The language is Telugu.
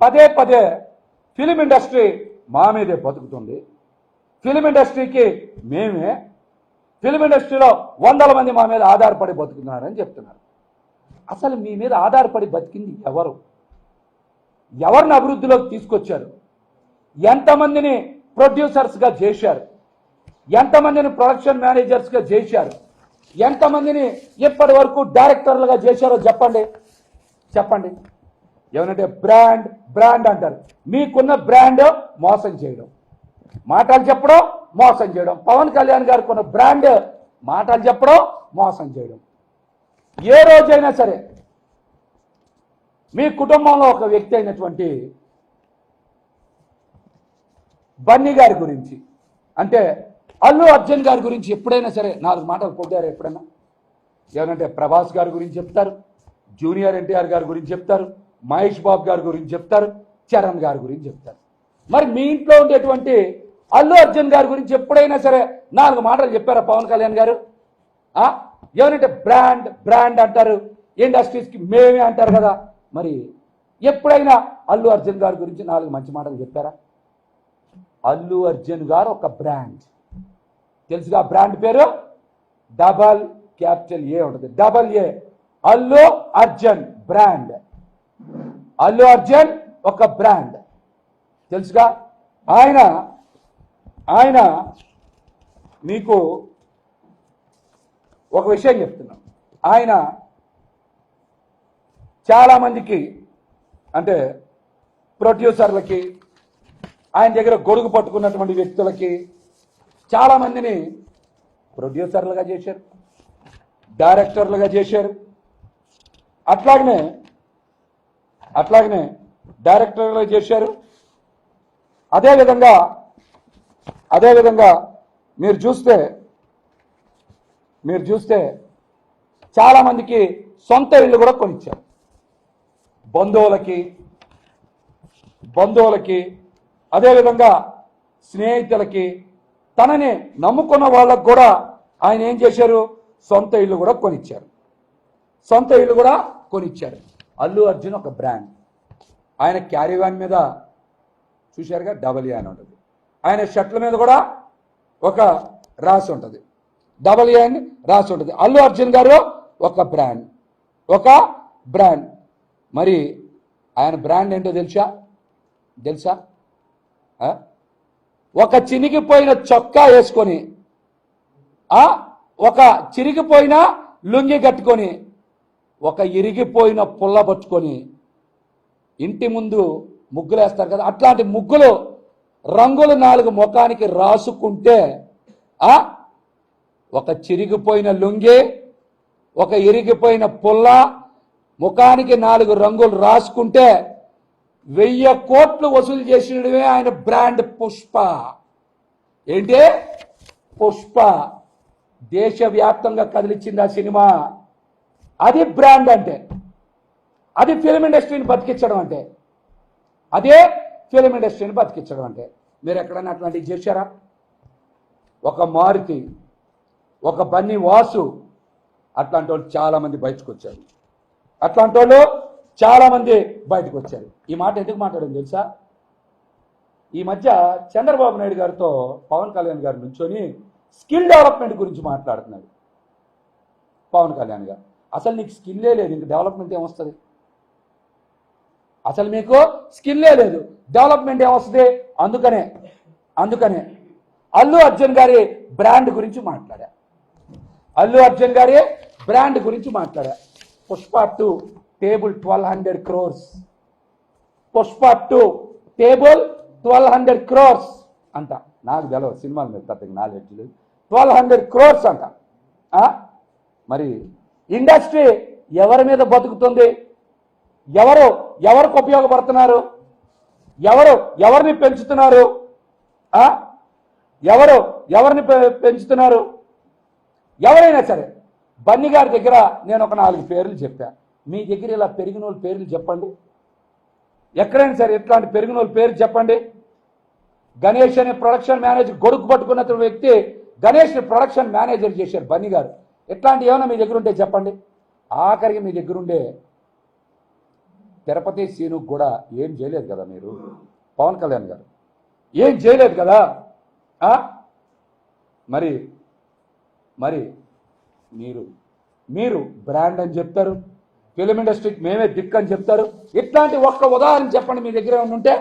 పదే పదే ఫిలిం ఇండస్ట్రీ మా మీదే బతుకుతుంది, ఫిలిం ఇండస్ట్రీకి మేమే, ఫిలిం ఇండస్ట్రీలో వందల మంది మా మీద ఆధారపడి బతుకుతున్నారని చెప్తున్నారు. అసలు మీ మీద ఆధారపడి బతికింది ఎవరు? ఎవరిని అభివృద్ధిలోకి తీసుకొచ్చారు? ఎంతమందిని ప్రొడ్యూసర్స్గా చేశారు? ఎంతమందిని ప్రొడక్షన్ మేనేజర్స్గా చేశారు? ఎంతమందిని ఇప్పటి వరకు డైరెక్టర్లుగా చేశారో చెప్పండి. చెప్పండి. ఏమంటే బ్రాండ్ బ్రాండ్ అంటారు. మీకున్న బ్రాండ్ మోసం చేయడం, మాటలు చెప్పడం మోసం చేయడం. పవన్ కళ్యాణ్ గారికి ఉన్న బ్రాండ్ మాటలు చెప్పడం మోసం చేయడం. ఏ రోజైనా సరే మీ కుటుంబంలో ఒక వ్యక్తి అయినటువంటి బన్నీ గారి గురించి, అంటే అల్లు అర్జున్ గారి గురించి ఎప్పుడైనా సరే 4 మాటలు పొగిడారు ఎప్పుడైనా? ఏమంటే ప్రభాస్ గారి గురించి చెప్తారు, జూనియర్ ఎన్టీఆర్ గారి గురించి చెప్తారు, మహేష్ బాబు గారి గురించి చెప్తారు, చరణ్ గారి గురించి చెప్తారు. మరి మీ ఇంట్లో ఉండేటువంటి అల్లు అర్జున్ గారి గురించి ఎప్పుడైనా సరే 4 మాటలు చెప్పారా పవన్ కళ్యాణ్ గారు? ఏమంటే బ్రాండ్ బ్రాండ్ అంటారు, ఇండస్ట్రీస్కి మేమే అంటారు కదా. మరి ఎప్పుడైనా అల్లు అర్జున్ గారి గురించి 4 మంచి మాటలు చెప్పారా? అల్లు అర్జున్ గారు ఒక బ్రాండ్, తెలుసుగా బ్రాండ్ పేరు డబల్ క్యాపిటల్ ఏ ఉంటుంది, double A, Allu Arjun brand. Allu Arjun ఒక బ్రాండ్, తెలుసుగా. ఆయన మీకు ఒక విషయం చెప్తున్నాం. ఆయన చాలామందికి, అంటే ప్రొడ్యూసర్లకి, ఆయన దగ్గర గొడుగు పట్టుకున్నటువంటి వ్యక్తులకి చాలామందిని ప్రొడ్యూసర్లుగా చేశారు, డైరెక్టర్లుగా చేశారు. అట్లాగనే డైరెక్టర్లుగా చేశారు. అదేవిధంగా మీరు చూస్తే చాలామందికి సొంత ఇళ్ళు కూడా కొనిచ్చారు. బంధువులకి అదేవిధంగా స్నేహితులకి, తనని నమ్ముకున్న వాళ్ళకు కూడా ఆయన ఏం చేశారు? సొంత ఇల్లు కూడా కొనిచ్చారు. అల్లు అర్జున్ ఒక బ్రాండ్. ఆయన క్యారీవాన్ మీద చూశారుగా డబల్ ఏ అని ఉంటుంది, ఆయన షర్ట్ల మీద కూడా ఒక రాసి ఉంటుంది, డబల్ ఏ అని రాసి ఉంటుంది. అల్లు అర్జున్ గారు ఒక బ్రాండ్. మరి ఆయన బ్రాండ్ ఏంటో తెలుసా? ఒక చినిగిపోయిన చొక్కా వేసుకొని, ఒక చిరిగిపోయిన లుంగి కట్టుకొని, ఒక ఇరిగిపోయిన పుల్ల పట్టుకొని ఇంటి ముందు ముగ్గులు వేస్తారు కదా, అట్లాంటి ముగ్గులు రంగులు 4 ముఖానికి రాసుకుంటే, ఒక చిరిగిపోయిన లుంగి, ఒక ఇరిగిపోయిన పుల్ల, ముఖానికి 4 రంగులు రాసుకుంటే 1000 కోట్లు వసూలు చేసినమే ఆయన బ్రాండ్ పుష్ప. ఏంటి? పుష్ప. దేశవ్యాప్తంగా కదిలిచ్చింది ఆ సినిమా. అది బ్రాండ్ అంటే, అది ఫిలిం ఇండస్ట్రీని బతికించడం అంటే, మీరు ఎక్కడైనా అట్లాంటివి చేశారా? ఒక మారుతి, ఒక బన్నీ వాసు, అట్లాంటి వాళ్ళు చాలామంది బయటకు వచ్చారు. ఈ మాట ఎందుకు మాట్లాడడం తెలుసా? ఈ మధ్య చంద్రబాబు నాయుడు గారితో పవన్ కళ్యాణ్ గారు నుంచొని స్కిల్ డెవలప్మెంట్ గురించి మాట్లాడుతున్నాడు. పవన్ కళ్యాణ్ గారు, అసలు నీకు స్కిల్లే లేదు, ఇంక డెవలప్మెంట్ ఏమొస్తుంది? అసలు మీకు స్కిల్లే లేదు, డెవలప్మెంట్ ఏమొస్తుంది? అందుకనే అల్లు అర్జున్ గారి బ్రాండ్ గురించి మాట్లాడా. Pushpa 2 table 1200 crores. Pushpa 2 table 1200 crores అంట. నాకు తెలియదు, సినిమాల మీద పెద్దగా నాలెడ్జ్ లేదు. 1200 crores అంట. మరి ఇండస్ట్రీ ఎవరి మీద బతుకుతుంది? ఎవరికి ఉపయోగపడుతున్నారు? ఎవరిని పెంచుతున్నారు? ఎవరైనా సరే. బన్నీ గారి దగ్గర నేను ఒక 4 పేర్లు చెప్పా. మీ దగ్గర ఇలా పెరిగిన వాళ్ళ పేర్లు చెప్పండి. ఎక్కడైనా సరే ఇట్లాంటి పెరిగిన వాళ్ళ పేరు చెప్పండి. గణేష్ అనే ప్రొడక్షన్ మేనేజర్, గొడుగు పట్టుకున్న వ్యక్తి గణేష్ని ప్రొడక్షన్ మేనేజర్ చేశారు బన్నీ గారు. ఇట్లాంటి ఏమైనా మీ దగ్గర ఉంటే చెప్పండి. ఆఖరికి మీ దగ్గర ఉండే తిరుపతి సీనుకు కూడా ఏం చేయలేదు కదా మీరు, పవన్ కళ్యాణ్ గారు ఏం చేయలేదు కదా. మరి మరి మీరు మీరు బ్రాండ్ అని చెప్తారు, ఫిలిం ఇండస్ట్రీకి మేమే దిక్కు అని చెప్తారు. ఇట్లాంటి ఒక్క ఉదాహరణ చెప్పండి మీ దగ్గర ఏమైనా ఉంటే.